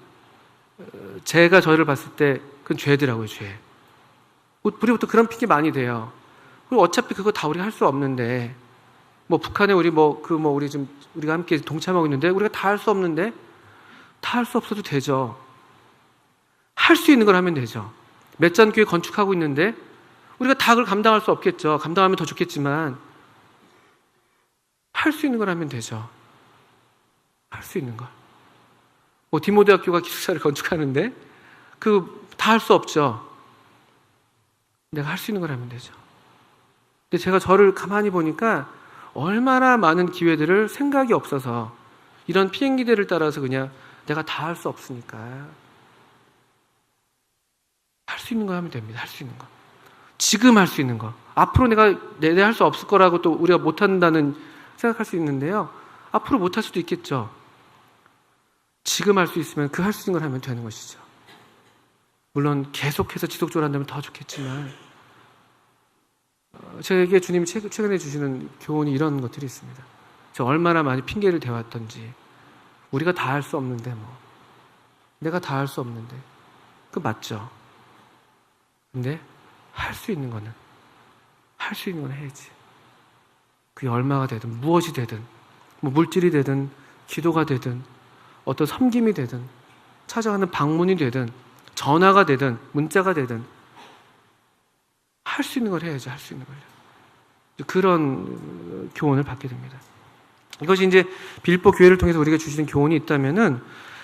제가 저를 봤을 때 그건 죄더라고요, 죄. 우리부터 그런 핑계 많이 돼요. 그리고 어차피 그거 다 우리가 할 수 없는데, 뭐 북한에 우리 지금 우리가 함께 동참하고 있는데 우리가 다 할 수 없는데, 다 할 수 없어도 되죠. 할 수 있는 걸 하면 되죠. 맷잔교회 건축하고 있는데 우리가 다 그걸 감당할 수 없겠죠. 감당하면 더 좋겠지만 할 수 있는 걸 하면 되죠. 할 수 있는 걸. 뭐 디모데학교가 기숙사를 건축하는데 다 할 수 없죠. 내가 할 수 있는 걸 하면 되죠. 근데 제가 저를 가만히 보니까 얼마나 많은 기회들을 생각이 없어서 이런 비행기들을 따라서 그냥 내가 다 할 수 없으니까 할 수 있는 거 하면 됩니다. 할 수 있는 거. 지금 할 수 있는 거. 앞으로 내가 할 수 없을 거라고 또 우리가 못한다는 생각할 수 있는데요. 앞으로 못할 수도 있겠죠. 지금 할 수 있으면 그 할 수 있는 걸 하면 되는 것이죠. 물론 계속해서 지속적으로 한다면 더 좋겠지만, 저에게 주님이 최근에 주시는 교훈이 이런 것들이 있습니다. 저 얼마나 많이 핑계를 대왔던지, 우리가 다 할 수 없는데 내가 다 할 수 없는데, 그거 맞죠. 근데 할 수 있는 거는 해야지. 그게 얼마가 되든 무엇이 되든, 뭐 물질이 되든 기도가 되든 어떤 섬김이 되든 찾아가는 방문이 되든 전화가 되든 문자가 되든 할 수 있는 걸 해야지. 할 수 있는 걸요. 그런 교훈을 받게 됩니다. 이것이 이제 빌립보 교회를 통해서 우리가 주시는 교훈이 있다면은,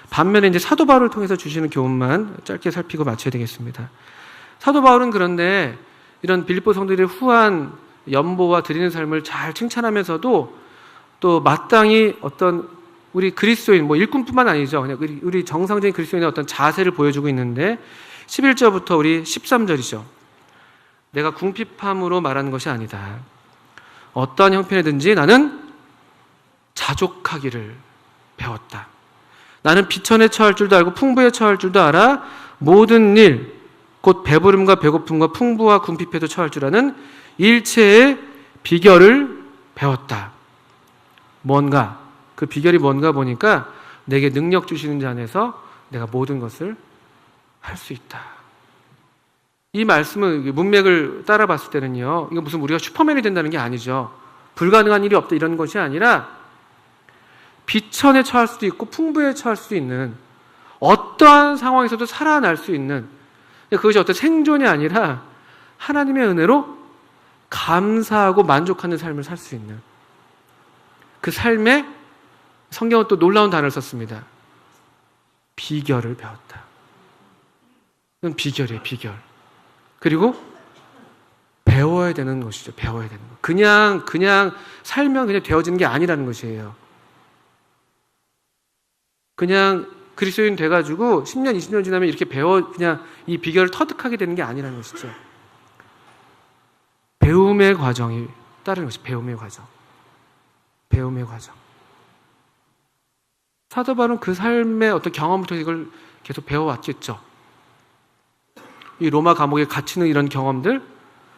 반면에 이제 사도 바울을 통해서 주시는 교훈만 짧게 살피고 마쳐야 되겠습니다. 사도 바울은 그런데 이런 빌립보 성도들의 후한 연보와 드리는 삶을 잘 칭찬하면서도 또 마땅히 어떤 우리 그리스도인, 뭐 일꾼뿐만 아니죠. 그냥 우리 정상적인 그리스도인의 어떤 자세를 보여주고 있는데, 11절부터 우리 13절이죠. 내가 궁핍함으로 말하는 것이 아니다. 어떠한 형편이든지 나는 자족하기를 배웠다. 나는 비천에 처할 줄도 알고 풍부에 처할 줄도 알아. 모든 일, 곧 배부름과 배고픔과 풍부와 궁핍에도 처할 줄 아는 일체의 비결을 배웠다. 그 비결이 뭔가 보니까, 내게 능력 주시는 자 안에서 내가 모든 것을 할 수 있다. 이 말씀은 문맥을 따라 봤을 때는요, 이거 무슨 우리가 슈퍼맨이 된다는 게 아니죠. 불가능한 일이 없다 이런 것이 아니라, 비천에 처할 수도 있고 풍부에 처할 수도 있는, 어떠한 상황에서도 살아날 수 있는, 그것이 어떤 생존이 아니라 하나님의 은혜로 감사하고 만족하는 삶을 살 수 있는, 그 삶에 성경은 또 놀라운 단어를 썼습니다. 비결을 배웠다. 그건 비결이에요, 비결. 그리고 배워야 되는 것이죠. 배워야 되는 것. 그냥 살면 그냥 되어지는 게 아니라는 것이에요. 그냥 그리스도인 돼가지고 10년, 20년 지나면 이렇게 그냥 이 비결을 터득하게 되는 게 아니라는 것이죠. 배움의 과정이 따르는 것이 배움의 과정. 배움의 과정. 사도 바울은 그 삶의 어떤 경험부터 이걸 계속 배워왔겠죠. 이 로마 감옥에 갇히는 이런 경험들,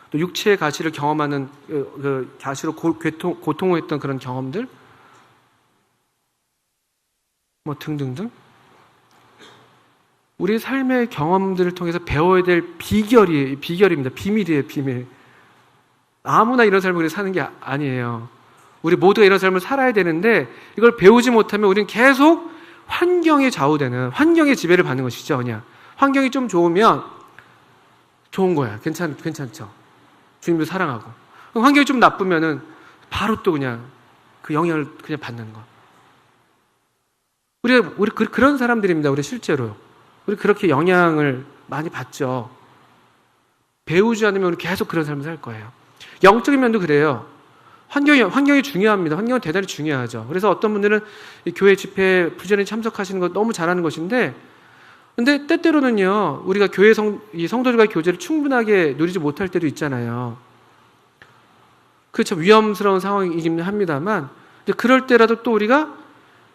또 육체의 가시를 경험하는 그 가시로 고통을 했던 그런 경험들, 뭐 등등등. 우리 삶의 경험들을 통해서 배워야 될 비결입니다. 비밀이에요, 비밀. 아무나 이런 삶을 사는 게 아니에요. 우리 모두가 이런 삶을 살아야 되는데 이걸 배우지 못하면 우리는 계속 환경에 좌우되는, 환경의 지배를 받는 것이죠. 그냥 환경이 좀 좋으면 좋은 거야. 괜찮죠. 주님도 사랑하고. 환경이 좀 나쁘면은 바로 또 그냥 그 영향을 그냥 받는 거. 우리 그런 사람들입니다. 우리 실제로. 우리 그렇게 영향을 많이 받죠. 배우지 않으면 우리 계속 그런 삶을 살 거예요. 영적인 면도 그래요. 환경이 중요합니다. 환경은 대단히 중요하죠. 그래서 어떤 분들은 이 교회 집회에 부지런히 참석하시는 거 너무 잘하는 것인데, 근데 때때로는요, 우리가 이 성도들과 교제를 충분하게 누리지 못할 때도 있잖아요. 그게 참 위험스러운 상황이긴 합니다만, 그럴 때라도 또 우리가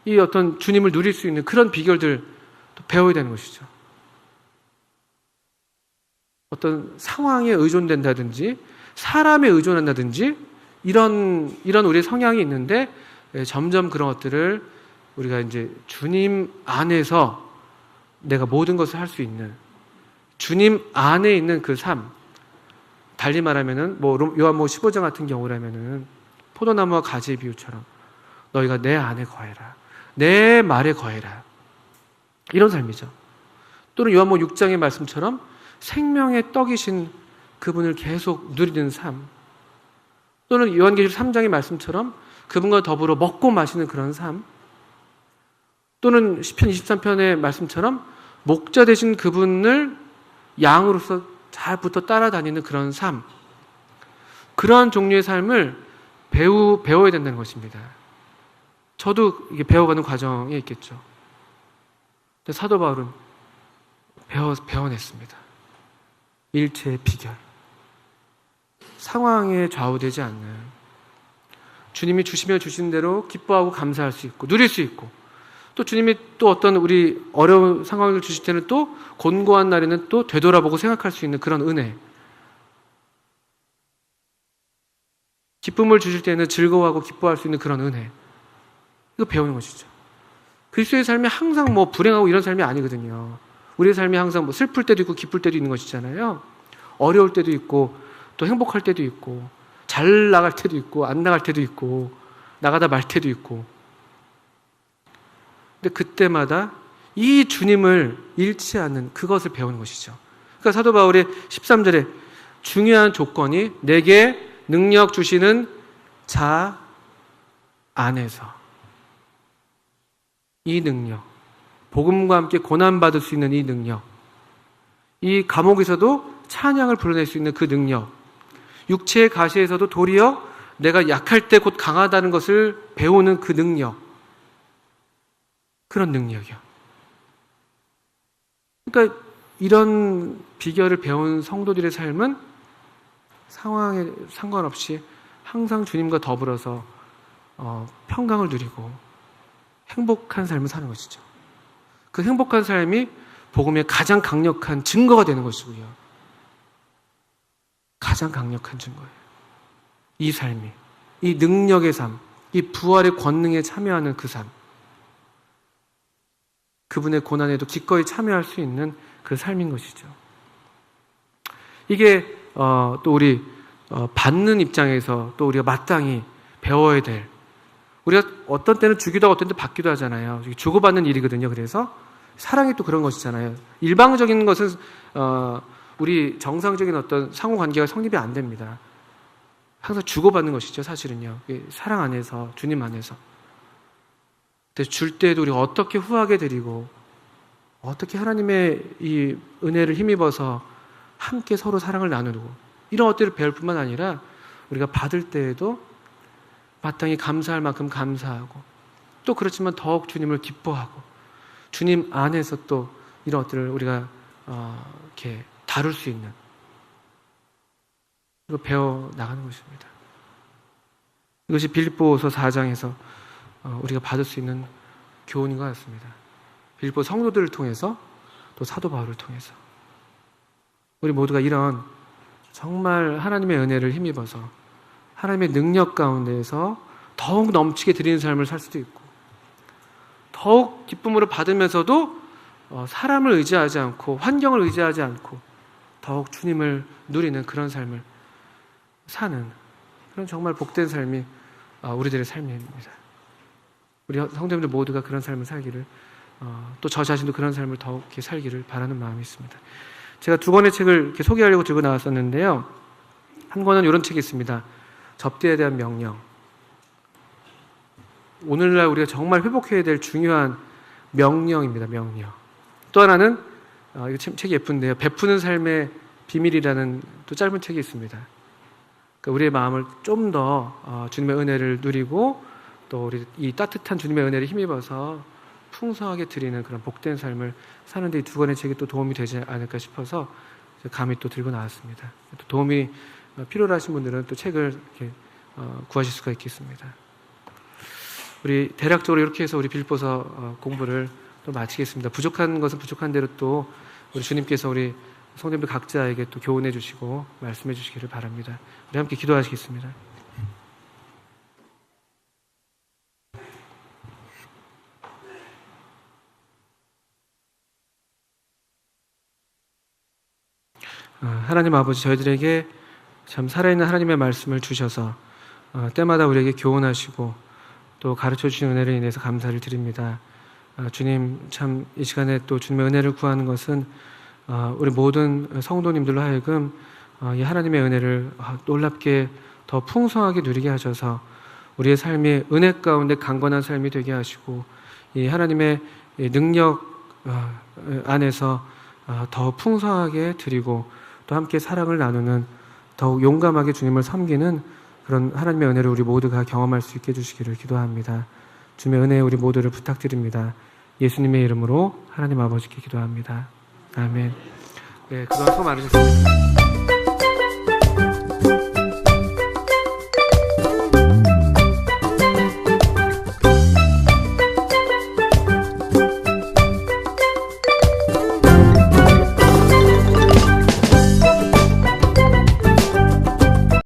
이 어떤 주님을 누릴 수 있는 그런 비결들 또 배워야 되는 것이죠. 어떤 상황에 의존된다든지, 사람에 의존한다든지, 이런 우리의 성향이 있는데, 점점 그런 것들을 우리가 이제 주님 안에서 내가 모든 것을 할 수 있는, 주님 안에 있는 그 삶, 달리 말하면은 요한복음 15장 같은 경우라면은 포도나무와 가지의 비유처럼 너희가 내 안에 거해라, 내 말에 거해라, 이런 삶이죠. 또는 요한복음 6장의 말씀처럼 생명의 떡이신 그분을 계속 누리는 삶, 또는 요한계시록 3장의 말씀처럼 그분과 더불어 먹고 마시는 그런 삶, 또는 시편 23편의 말씀처럼 목자 되신 그분을 양으로서 잘 붙어 따라다니는 그런 삶, 그러한 종류의 삶을 배워야 된다는 것입니다. 저도 이게 배워가는 과정에 있겠죠. 근데 사도 바울은 배워냈습니다. 일체의 비결. 상황에 좌우되지 않는, 주님이 주시면 주신 대로 기뻐하고 감사할 수 있고 누릴 수 있고, 또 주님이 또 어떤 우리 어려운 상황을 주실 때는 또 곤고한 날에는 또 되돌아보고 생각할 수 있는 그런 은혜, 기쁨을 주실 때는 즐거워하고 기뻐할 수 있는 그런 은혜, 이거 배우는 것이죠. 그리스도의 삶이 항상 불행하고 이런 삶이 아니거든요. 우리의 삶이 항상 슬플 때도 있고 기쁠 때도 있는 것이잖아요. 어려울 때도 있고 또 행복할 때도 있고, 잘 나갈 때도 있고 안 나갈 때도 있고 나가다 말 때도 있고. 근데 그때마다 이 주님을 잃지 않는 그것을 배우는 것이죠. 그러니까 사도 바울의 13절에 중요한 조건이 내게 능력 주시는 자 안에서, 이 능력, 복음과 함께 고난받을 수 있는 이 능력, 이 감옥에서도 찬양을 불러낼 수 있는 그 능력, 육체의 가시에서도 도리어 내가 약할 때 곧 강하다는 것을 배우는 그 능력, 그런 능력이요. 그러니까 이런 비결을 배운 성도들의 삶은 상황에 상관없이 항상 주님과 더불어서 평강을 누리고 행복한 삶을 사는 것이죠. 그 행복한 삶이 복음의 가장 강력한 증거가 되는 것이고요. 가장 강력한 증거예요. 이 삶이, 이 능력의 삶, 이 부활의 권능에 참여하는 그 삶, 그분의 고난에도 기꺼이 참여할 수 있는 그 삶인 것이죠. 이게 또 우리 받는 입장에서 또 우리가 마땅히 배워야 될, 우리가 어떤 때는 주기도 하고 어떤 때 받기도 하잖아요. 주고받는 일이거든요. 그래서 사랑이 또 그런 것이잖아요. 일방적인 것은 우리 정상적인 어떤 상호관계가 성립이 안 됩니다. 항상 주고받는 것이죠. 사실은요. 사랑 안에서, 주님 안에서. 근데 줄 때도 우리가 어떻게 후하게 드리고 어떻게 하나님의 이 은혜를 힘입어서 함께 서로 사랑을 나누고, 이런 것들을 배울 뿐만 아니라 우리가 받을 때에도 마땅히 감사할 만큼 감사하고, 또 그렇지만 더욱 주님을 기뻐하고 주님 안에서 또 이런 것들을 우리가 이렇게 다룰 수 있는, 이거 배워 나가는 것입니다. 이것이 빌립보서 4장에서 우리가 받을 수 있는 교훈인 것 같습니다. 빌립보 성도들을 통해서, 또 사도 바울을 통해서 우리 모두가 이런 정말 하나님의 은혜를 힘입어서 하나님의 능력 가운데에서 더욱 넘치게 드리는 삶을 살 수도 있고, 더욱 기쁨으로 받으면서도 사람을 의지하지 않고 환경을 의지하지 않고 더욱 주님을 누리는 그런 삶을 사는 그런 정말 복된 삶이 우리들의 삶입니다. 우리 성도님들 모두가 그런 삶을 살기를, 또 저 자신도 그런 삶을 더욱 이렇게 살기를 바라는 마음이 있습니다. 제가 두 권의 책을 이렇게 소개하려고 들고 나왔었는데요. 한 권은 이런 책이 있습니다. 접대에 대한 명령. 오늘날 우리가 정말 회복해야 될 중요한 명령입니다. 명령. 또 하나는 이 책이 예쁜데요. 베푸는 삶의 비밀이라는 또 짧은 책이 있습니다. 그러니까 우리의 마음을 좀 더 주님의 은혜를 누리고 또 우리 이 따뜻한 주님의 은혜를 힘입어서 풍성하게 드리는 그런 복된 삶을 사는데 이 두 권의 책이 또 도움이 되지 않을까 싶어서 감히 또 들고 나왔습니다. 또 도움이 필요로 하신 분들은 또 책을 이렇게 구하실 수가 있겠습니다. 우리 대략적으로 이렇게 해서 우리 빌립보서 공부를 또 마치겠습니다. 부족한 것은 부족한 대로 또 우리 주님께서 우리 성도님들 각자에게 또 교훈해 주시고 말씀해 주시기를 바랍니다. 우리 함께 기도하시겠습니다. 하나님 아버지, 저희들에게 참 살아있는 하나님의 말씀을 주셔서 때마다 우리에게 교훈하시고 또 가르쳐 주신 은혜를 인해서 감사를 드립니다. 주님, 참 이 시간에 또 주님의 은혜를 구하는 것은 우리 모든 성도님들로 하여금 이 하나님의 은혜를 놀랍게 더 풍성하게 누리게 하셔서 우리의 삶이 은혜 가운데 강건한 삶이 되게 하시고 이 하나님의 능력 안에서 더 풍성하게 드리고 또 함께 사랑을 나누는 더욱 용감하게 주님을 섬기는 그런 하나님의 은혜를 우리 모두가 경험할 수 있게 해주시기를 기도합니다. 주님의 은혜에 우리 모두를 부탁드립니다. 예수님의 이름으로 하나님 아버지께 기도합니다. 아멘. 네, 그동안 수고 많으셨습니다.